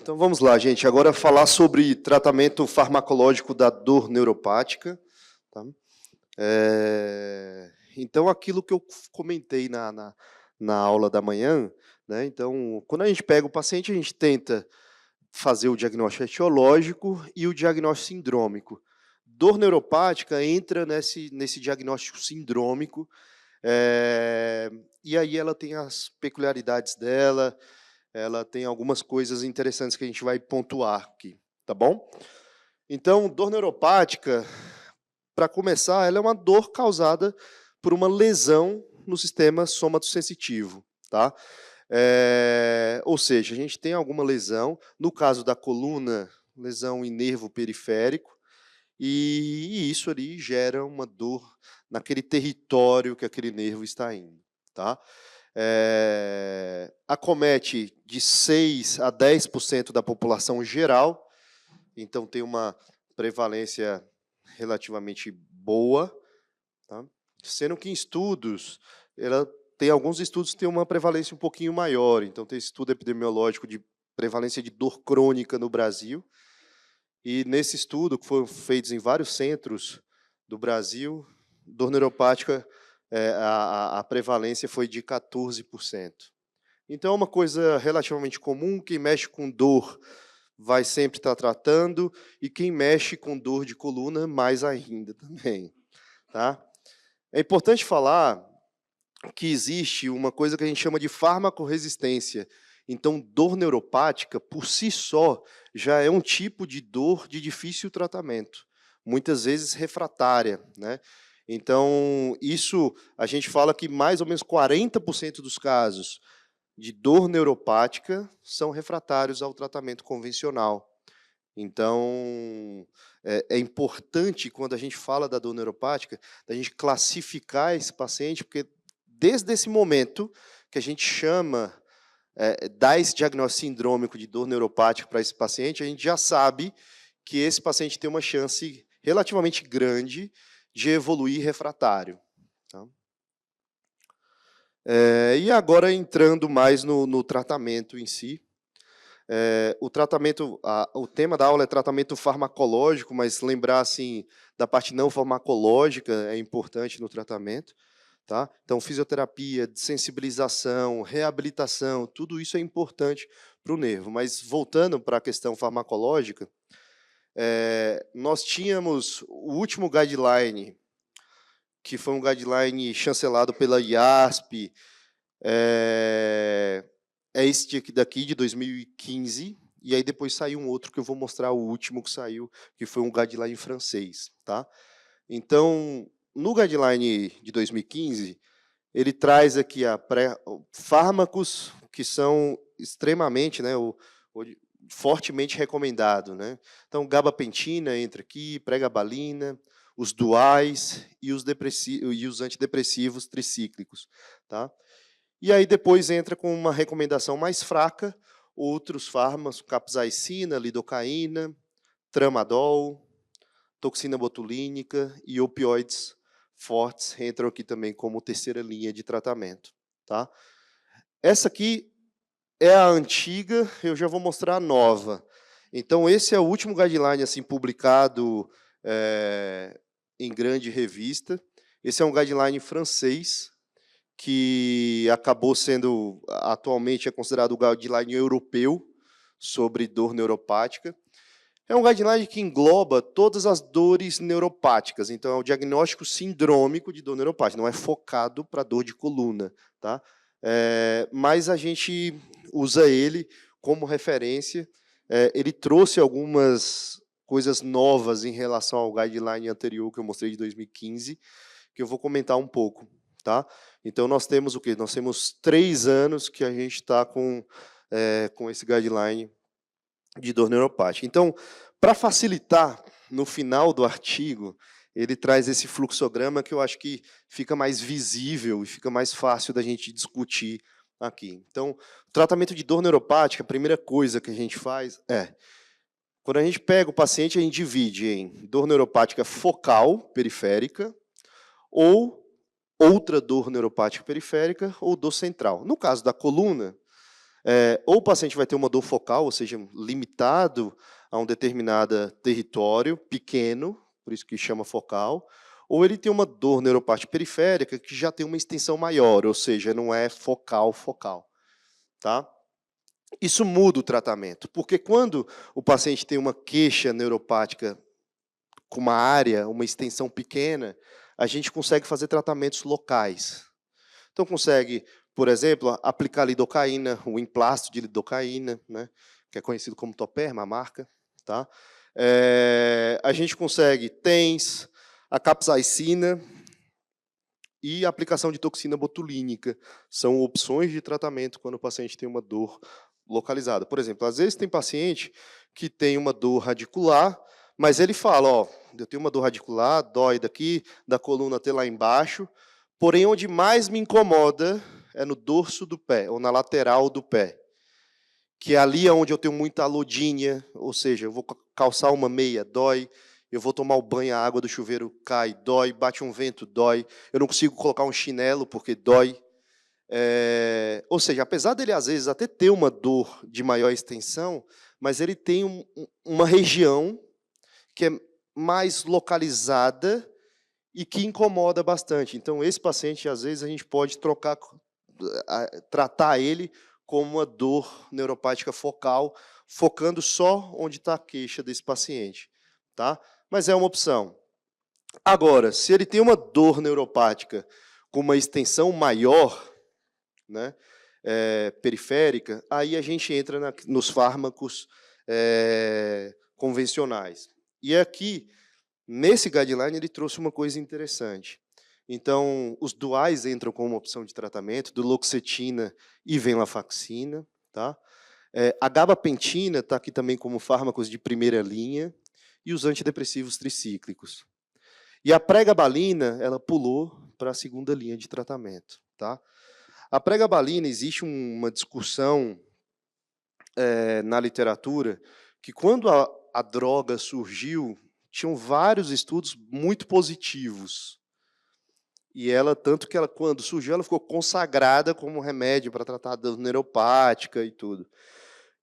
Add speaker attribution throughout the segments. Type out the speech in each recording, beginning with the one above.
Speaker 1: Então vamos lá, gente. Agora falar sobre tratamento farmacológico da dor neuropática. Tá? Então, aquilo que eu comentei na aula da manhã, né? Então, quando a gente pega o paciente, a gente tenta fazer o diagnóstico etiológico e o diagnóstico sindrômico. Dor neuropática entra nesse diagnóstico sindrômico, e aí ela tem as peculiaridades dela, ela tem algumas coisas interessantes que a gente vai pontuar aqui, tá bom? Então, dor neuropática, para começar, ela é uma dor causada por uma lesão no sistema somatosensitivo, tá? Ou seja, a gente tem alguma lesão, no caso da coluna, lesão em nervo periférico, e isso ali gera uma dor naquele território que aquele nervo está indo, tá? Acomete de 6 a 10% da população geral, então tem uma prevalência relativamente boa, tá? Sendo que em estudos, tem alguns estudos que têm uma prevalência um pouquinho maior, então tem estudo epidemiológico de prevalência de dor crônica no Brasil, e nesse estudo, que foram feitos em vários centros do Brasil, dor neuropática, a prevalência foi de 14%. Então, é uma coisa relativamente comum. Quem mexe com dor vai sempre estar tratando, e quem mexe com dor de coluna, mais ainda também. Tá? É importante falar que existe uma coisa que a gente chama de farmacorresistência. Então, dor neuropática, por si só, já é um tipo de dor de difícil tratamento, muitas vezes refratária, né? Então, isso, a gente fala que mais ou menos 40% dos casos de dor neuropática são refratários ao tratamento convencional. Então, é importante, quando a gente fala da dor neuropática, a gente classificar esse paciente, porque desde esse momento que a gente chama, dá esse diagnóstico sindrômico de dor neuropática para esse paciente, a gente já sabe que esse paciente tem uma chance relativamente grande de evoluir refratário. Tá? E agora, entrando mais no tratamento em si, o tema da aula é tratamento farmacológico, mas lembrar assim da parte não farmacológica é importante no tratamento, tá? Então, fisioterapia, sensibilização, reabilitação, tudo isso é importante para o nervo. Mas voltando para a questão farmacológica, nós tínhamos o último guideline, que foi um guideline chancelado pela IASP, esse daqui de 2015, e aí depois saiu um outro que eu vou mostrar, o último que saiu, que foi um guideline francês. Tá? Então, no guideline de 2015, ele traz aqui fármacos que são extremamente, né, fortemente recomendados. Né? Então, gabapentina entra aqui, pregabalina, os duais e os antidepressivos tricíclicos. Tá? E aí depois entra com uma recomendação mais fraca, outros fármacos, capsaicina, lidocaína, tramadol, toxina botulínica e opioides fortes entram aqui também como terceira linha de tratamento. Tá? Essa aqui é a antiga, eu já vou mostrar a nova. Então, esse é o último guideline assim, publicado em grande revista. Esse é um guideline francês, que acabou sendo, atualmente, é considerado o guideline europeu sobre dor neuropática. É um guideline que engloba todas as dores neuropáticas, então é o diagnóstico sindrômico de dor neuropática, não é focado para dor de coluna. Tá? Mas a gente usa ele como referência. Ele trouxe algumas coisas novas em relação ao guideline anterior, que eu mostrei de 2015, que eu vou comentar um pouco. Tá? Então, nós temos o quê? Nós temos 3 anos que a gente está com esse guideline de dor neuropática. Então, para facilitar, no final do artigo, ele traz esse fluxograma que eu acho que fica mais visível e fica mais fácil da gente discutir aqui. Então, tratamento de dor neuropática, a primeira coisa que a gente faz quando a gente pega o paciente, a gente divide em dor neuropática focal, periférica, ou outra dor neuropática periférica ou dor central. No caso da coluna, Ou o paciente vai ter uma dor focal, ou seja, limitado a um determinado território pequeno, por isso que chama focal, ou ele tem uma dor neuropática periférica que já tem uma extensão maior, ou seja, não é focal. Tá? Isso muda o tratamento, porque quando o paciente tem uma queixa neuropática com uma área, uma extensão pequena, a gente consegue fazer tratamentos locais. Então, consegue, por exemplo, aplicar lidocaína, o emplasto de lidocaína, né, que é conhecido como Toperma, a marca. Tá? A gente consegue TENS, a capsaicina e a aplicação de toxina botulínica. São opções de tratamento quando o paciente tem uma dor localizada. Por exemplo, às vezes tem paciente que tem uma dor radicular, mas ele fala, ó, eu tenho uma dor radicular, dói daqui, da coluna até lá embaixo, porém onde mais me incomoda é no dorso do pé, ou na lateral do pé, que é ali onde eu tenho muita alodínia, ou seja, eu vou calçar uma meia, dói, eu vou tomar o banho, a água do chuveiro cai, dói, bate um vento, dói, eu não consigo colocar um chinelo porque dói. Ou seja, apesar dele, às vezes, até ter uma dor de maior extensão, mas ele tem uma região que é mais localizada e que incomoda bastante. Então, esse paciente, às vezes, a gente pode tratar ele como uma dor neuropática focal, focando só onde está a queixa desse paciente. Tá? Mas é uma opção. Agora, se ele tem uma dor neuropática com uma extensão maior, né, periférica, aí a gente entra nos fármacos convencionais. E aqui, nesse guideline, ele trouxe uma coisa interessante. Então, os duais entram como opção de tratamento, duloxetina e venlafaxina. Tá? A gabapentina está aqui também como fármacos de primeira linha, e os antidepressivos tricíclicos. E a pregabalina, ela pulou para a segunda linha de tratamento. Tá? A pregabalina, existe uma discussão na literatura que, quando a droga surgiu, tinham vários estudos muito positivos. E ela, tanto que ela, quando surgiu, ela ficou consagrada como remédio para tratar da neuropática e tudo.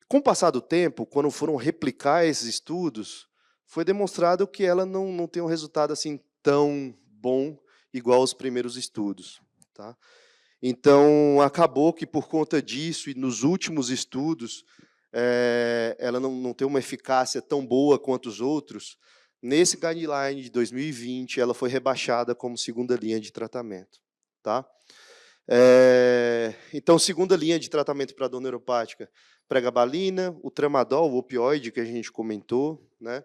Speaker 1: Com o passar do tempo, quando foram replicar esses estudos, foi demonstrado que ela não tem um resultado assim tão bom igual aos primeiros estudos. Tá? Então, acabou que, por conta disso, e nos últimos estudos, ela não tem uma eficácia tão boa quanto os outros. Nesse guideline de 2020, ela foi rebaixada como segunda linha de tratamento. Tá? Então, segunda linha de tratamento para dor neuropática, pregabalina, o tramadol, o opioide que a gente comentou, né?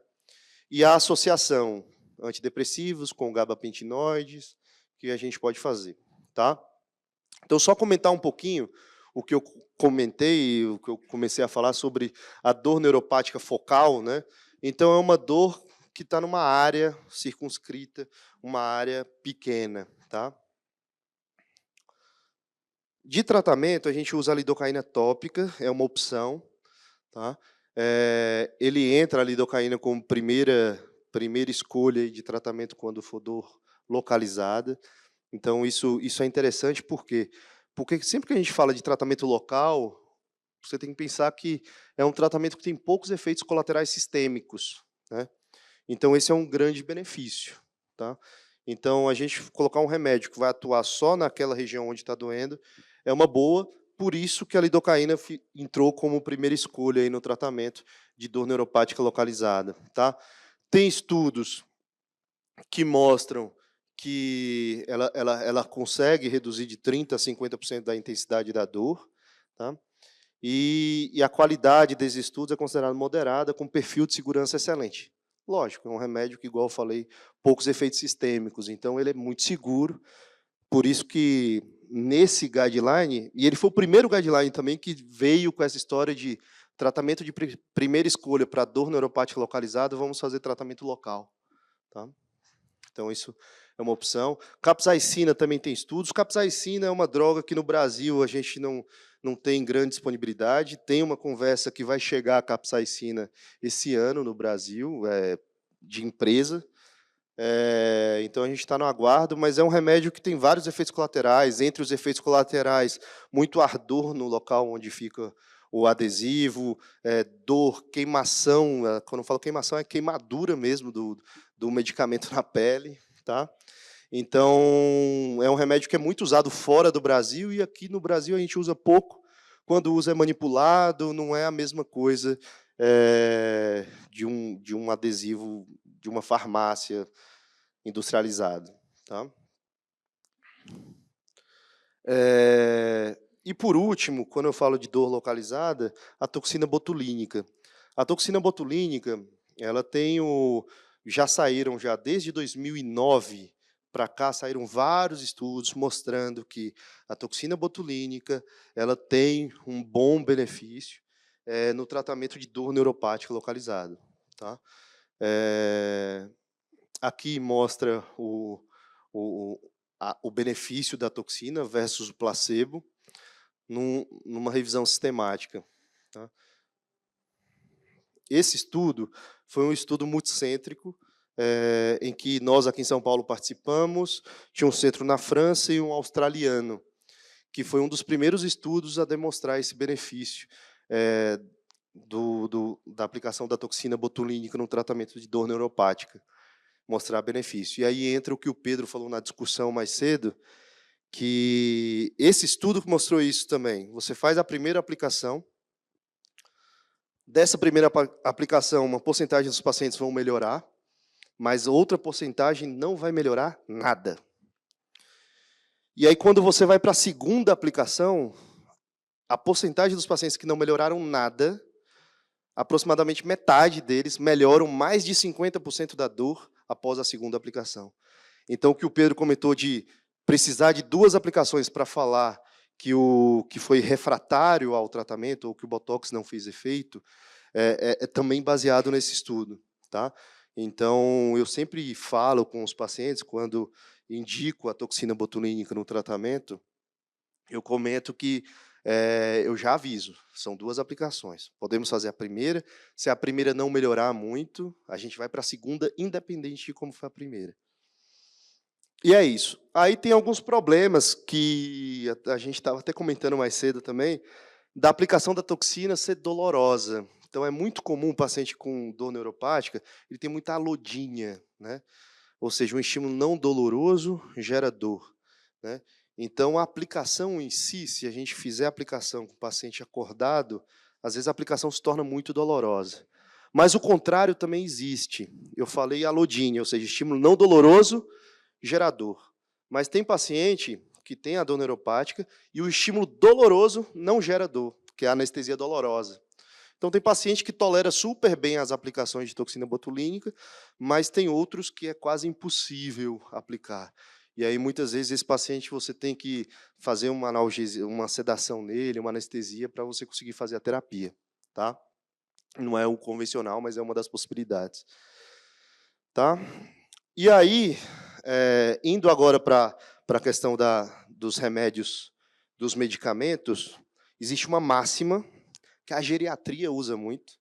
Speaker 1: E a associação antidepressivos com gabapentinoides, que a gente pode fazer. Tá? Então, só comentar um pouquinho o que eu comentei, o que eu comecei a falar sobre a dor neuropática focal. Né? Então, é uma dor que está numa área circunscrita, uma área pequena. Tá? De tratamento, a gente usa a lidocaína tópica, é uma opção. Tá? Ele entra a lidocaína como primeira escolha de tratamento quando for dor localizada. Então, isso é interessante, por quê? Porque sempre que a gente fala de tratamento local, você tem que pensar que é um tratamento que tem poucos efeitos colaterais sistêmicos. Né? Então, esse é um grande benefício. Tá? Então, a gente colocar um remédio que vai atuar só naquela região onde está doendo é uma boa, por isso que a lidocaína entrou como primeira escolha aí no tratamento de dor neuropática localizada. Tá? Tem estudos que mostram que ela consegue reduzir de 30% a 50% da intensidade da dor. Tá? E a qualidade desses estudos é considerada moderada, com perfil de segurança excelente. Lógico, é um remédio que, igual eu falei, poucos efeitos sistêmicos, então ele é muito seguro, por isso que nesse guideline, e ele foi o primeiro guideline também que veio com essa história de tratamento de primeira escolha para dor neuropática localizada, vamos fazer tratamento local. Tá? Então, isso é uma opção. Capsaicina também tem estudos. Capsaicina é uma droga que no Brasil a gente não tem grande disponibilidade. Tem uma conversa que vai chegar a capsaicina esse ano no Brasil, de empresa. Então, a gente está no aguardo, mas é um remédio que tem vários efeitos colaterais. Entre os efeitos colaterais, muito ardor no local onde fica o adesivo, dor, queimação. Quando eu falo queimação, é queimadura mesmo do medicamento na pele. Tá? Então, é um remédio que é muito usado fora do Brasil, e aqui no Brasil a gente usa pouco. Quando usa é manipulado, não é a mesma coisa de um adesivo de uma farmácia industrializado. Tá? E, por último, quando eu falo de dor localizada, a toxina botulínica. A toxina botulínica, ela tem já saíram, já desde 2009 para cá, saíram vários estudos mostrando que a toxina botulínica ela tem um bom benefício no tratamento de dor neuropática localizada. Tá? Aqui mostra o benefício da toxina versus o placebo numa revisão sistemática. Tá? Esse estudo foi um estudo multicêntrico, em que nós aqui em São Paulo participamos, tinha um centro na França e um australiano, que foi um dos primeiros estudos a demonstrar esse benefício da aplicação da toxina botulínica no tratamento de dor neuropática, mostrar benefício. E aí entra o que o Pedro falou na discussão mais cedo, que esse estudo mostrou isso também. Você faz a primeira aplicação, dessa primeira aplicação, uma porcentagem dos pacientes vão melhorar, mas outra porcentagem não vai melhorar nada. E aí, quando você vai para a segunda aplicação, a porcentagem dos pacientes que não melhoraram nada, aproximadamente metade deles melhoram mais de 50% da dor após a segunda aplicação. Então, o que o Pedro comentou de precisar de 2 aplicações para falar que foi refratário ao tratamento, ou que o Botox não fez efeito, é também baseado nesse estudo. Tá? Então, eu sempre falo com os pacientes, quando indico a toxina botulínica no tratamento, eu comento que eu já aviso, são 2 aplicações. Podemos fazer a primeira, se a primeira não melhorar muito, a gente vai para a segunda, independente de como foi a primeira. E é isso. Aí tem alguns problemas que a gente estava até comentando mais cedo também, da aplicação da toxina ser dolorosa. Então, é muito comum o paciente com dor neuropática, ele tem muita alodínia, né? Ou seja, um estímulo não doloroso gera dor, né? Então, a aplicação em si, se a gente fizer a aplicação com o paciente acordado, às vezes a aplicação se torna muito dolorosa. Mas o contrário também existe. Eu falei alodínia, ou seja, estímulo não doloroso gera dor. Mas tem paciente que tem a dor neuropática e o estímulo doloroso não gera dor, que é a anestesia dolorosa. Então, tem paciente que tolera super bem as aplicações de toxina botulínica, mas tem outros que é quase impossível aplicar. E aí, muitas vezes, esse paciente você tem que fazer uma analgesia, uma sedação nele, uma anestesia, para você conseguir fazer a terapia. Tá? Não é o convencional, mas é uma das possibilidades. Tá? E aí, indo agora para a questão dos remédios, dos medicamentos, existe uma máxima que a geriatria usa muito,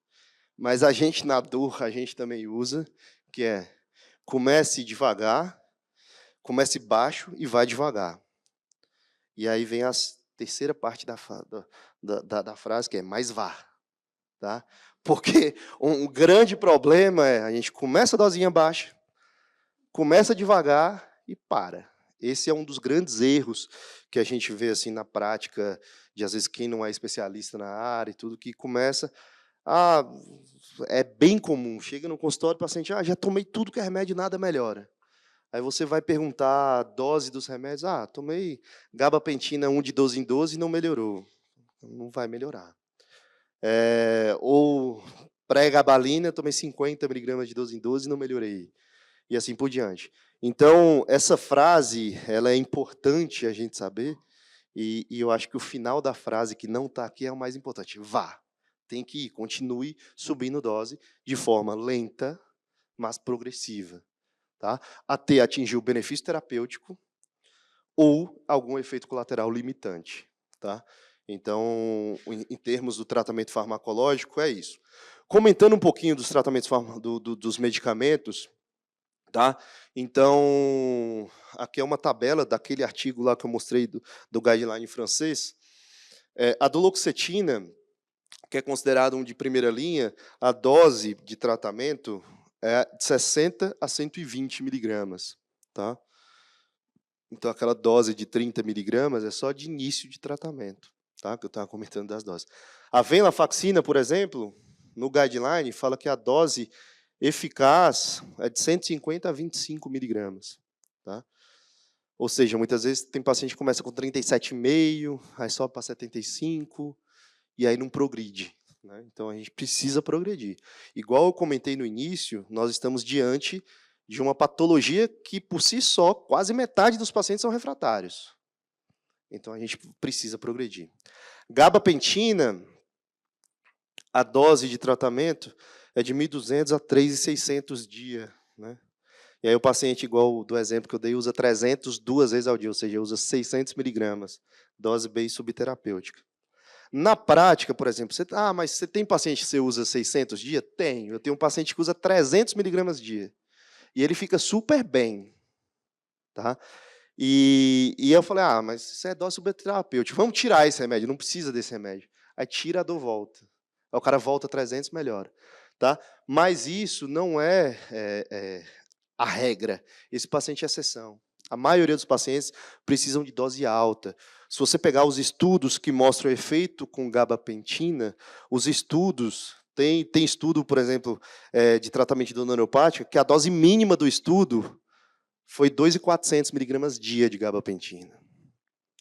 Speaker 1: mas a gente na dor, a gente também usa, que é comece devagar, comece baixo e vai devagar. E aí vem a terceira parte da frase, que é mais vá. Tá? Porque um grande problema é a gente começa a dosinha baixa, começa devagar e para. Esse é um dos grandes erros que a gente vê assim na prática, de às vezes quem não é especialista na área e tudo, que começa é bem comum, chega no consultório, o paciente, já tomei tudo que é remédio, nada melhora. Aí você vai perguntar a dose dos remédios, tomei gabapentina 1 de 12 em 12 e não melhorou. Não vai melhorar. Ou pré-gabalina, tomei 50 miligramas de 12 em 12 e não melhorei. E assim por diante. Então, essa frase, ela é importante a gente saber, e eu acho que o final da frase, que não está aqui, é o mais importante. Vá. Tem que ir, continue subindo dose de forma lenta, mas progressiva, tá? Até atingir o benefício terapêutico ou algum efeito colateral limitante, tá? Então, em termos do tratamento farmacológico, é isso. Comentando um pouquinho dos tratamentos dos medicamentos, Tá? Então, aqui é uma tabela daquele artigo lá que eu mostrei do guideline francês. A duloxetina, que é considerado um de primeira linha, a dose de tratamento é de 60 a 120 miligramas. Tá? Então, aquela dose de 30 miligramas é só de início de tratamento, tá? Que eu estava comentando das doses. A venlafaxina, por exemplo, no guideline, fala que a dose eficaz é de 150 a 25 miligramas. Tá? Ou seja, muitas vezes tem paciente que começa com 37,5, aí sobe para 75, e aí não progride. Né? Então, a gente precisa progredir. Igual eu comentei no início, nós estamos diante de uma patologia que, por si só, quase metade dos pacientes são refratários. Então, a gente precisa progredir. Gabapentina, a dose de tratamento é de 1.200 a 3.600 dia. Né? E aí o paciente, igual do exemplo que eu dei, usa 300 duas vezes ao dia, ou seja, usa 600 miligramas, dose bem subterapêutica. Na prática, por exemplo, mas você tem paciente que você usa 600 dia? Tenho. Eu tenho um paciente que usa 300 miligramas dia. E ele fica super bem. Tá? E eu falei, mas isso é dose subterapêutica. Vamos tirar esse remédio, não precisa desse remédio. Aí tira, a dor volta. Aí o cara volta 300, melhora. Tá? Mas isso não é a regra. Esse paciente é exceção. A maioria dos pacientes precisam de dose alta. Se você pegar os estudos que mostram o efeito com gabapentina, os estudos, tem estudo, por exemplo, de tratamento de dor neuropática, que a dose mínima do estudo foi 2.400 miligramas dia de gabapentina.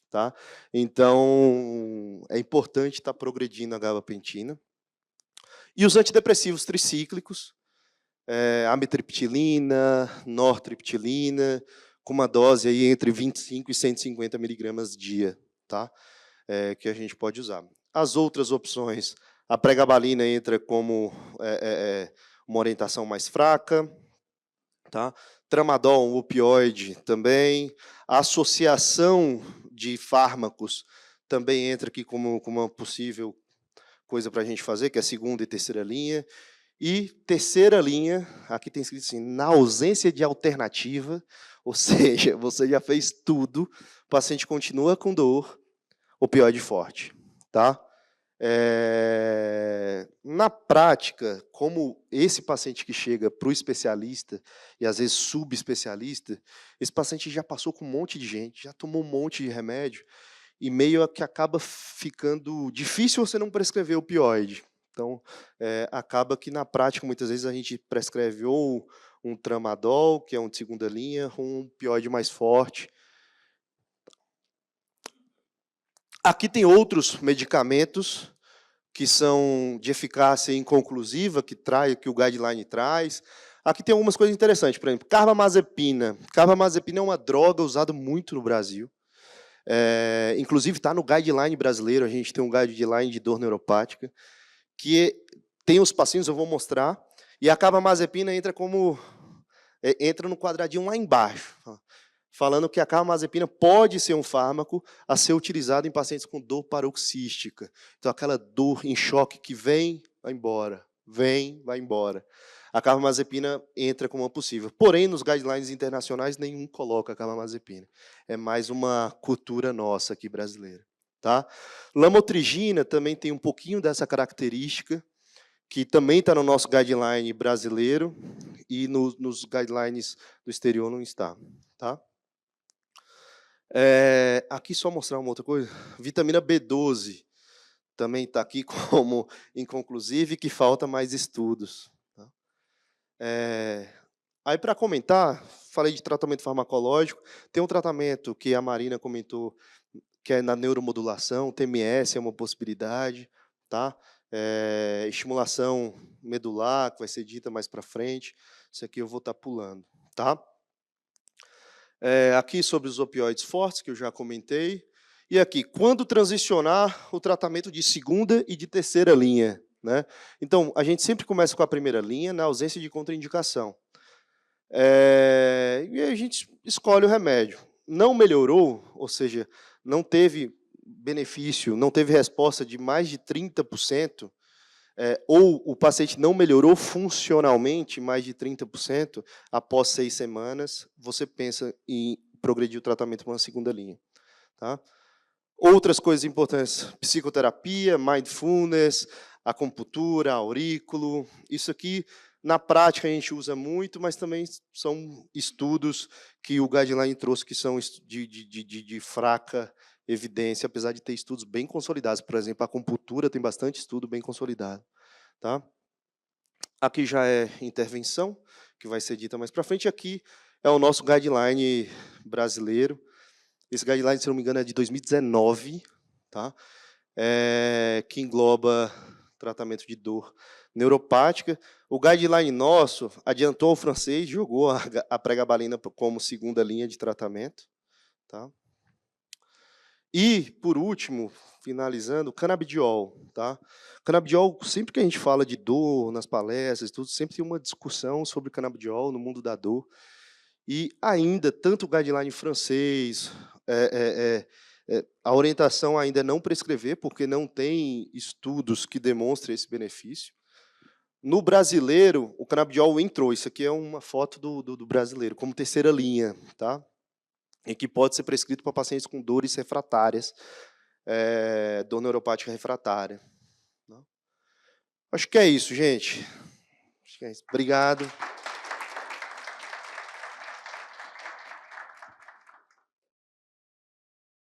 Speaker 1: Tá? Então, é importante estar progredindo a gabapentina. E os antidepressivos tricíclicos, amitriptilina, nortriptilina, com uma dose aí entre 25 e 150 miligramas dia, tá? Que a gente pode usar. As outras opções, a pregabalina entra como uma orientação mais fraca, tá? Tramadol, um opioide também. A associação de fármacos também entra aqui como uma possível coisa para a gente fazer, que é a segunda e terceira linha. E terceira linha, aqui tem escrito assim, na ausência de alternativa, ou seja, você já fez tudo, o paciente continua com dor, opioide forte. Tá? Na prática, como esse paciente que chega para o especialista, e às vezes subespecialista, esse paciente já passou com um monte de gente, já tomou um monte de remédio, e meio que acaba ficando difícil você não prescrever opioide. Então, acaba que na prática, muitas vezes, a gente prescreve ou um tramadol, que é um de segunda linha, ou um opioide mais forte. Aqui tem outros medicamentos que são de eficácia inconclusiva, que o guideline traz. Aqui tem algumas coisas interessantes, por exemplo, carbamazepina. Carbamazepina é uma droga usada muito no Brasil. Inclusive, está no guideline brasileiro, a gente tem um guideline de dor neuropática, que tem os passinhos, eu vou mostrar, e a carbamazepina entra no quadradinho lá embaixo, falando que a carbamazepina pode ser um fármaco a ser utilizado em pacientes com dor paroxística. Então, aquela dor em choque que vem, vai embora, vem, vai embora. A carbamazepina entra como uma possível. Porém, nos guidelines internacionais, nenhum coloca a carbamazepina. É mais uma cultura nossa aqui brasileira. Tá? Lamotrigina também tem um pouquinho dessa característica, que também está no nosso guideline brasileiro, e nos guidelines do exterior não está. Tá? Aqui só mostrar uma outra coisa. Vitamina B12 também está aqui como inconclusiva e que falta mais estudos. Tá? Aí, para comentar, falei de tratamento farmacológico. Tem um tratamento que a Marina comentou, que é na neuromodulação, TMS é uma possibilidade. Tá? Estimulação medular, que vai ser dita mais para frente. Isso aqui eu vou estar pulando. Tá? Aqui sobre os opioides fortes, que eu já comentei. E aqui, quando transicionar o tratamento de segunda e de terceira linha. Né? Então, a gente sempre começa com a primeira linha, na ausência de contraindicação. E a gente escolhe o remédio. Não melhorou, ou seja, não teve benefício, não teve resposta de mais de 30%, ou o paciente não melhorou funcionalmente mais de 30%, após 6 semanas, você pensa em progredir o tratamento para uma segunda linha. Tá? Outras coisas importantes, psicoterapia, mindfulness, acupuntura, aurículo. Isso aqui, na prática, a gente usa muito, mas também são estudos que o Guideline trouxe, que são de fraca evidência, apesar de ter estudos bem consolidados. Por exemplo, a acupuntura tem bastante estudo bem consolidado. Tá? Aqui já é intervenção, que vai ser dita mais para frente. Aqui é o nosso Guideline brasileiro. Esse Guideline, se não me engano, é de 2019, tá? Que engloba tratamento de dor neuropática. O Guideline nosso adiantou o francês, jogou a pregabalina como segunda linha de tratamento. Tá? E, por último, finalizando, o canabidiol. Tá? Canabidiol, sempre que a gente fala de dor nas palestras, tudo, sempre tem uma discussão sobre canabidiol no mundo da dor. E ainda, tanto o guideline francês, a orientação ainda é não prescrever, porque não tem estudos que demonstrem esse benefício. No brasileiro, o canabidiol entrou, isso aqui é uma foto do brasileiro, como terceira linha, tá? Em que pode ser prescrito para pacientes com dores refratárias, dor neuropática refratária. Acho que é isso, gente. Acho que é isso. Obrigado.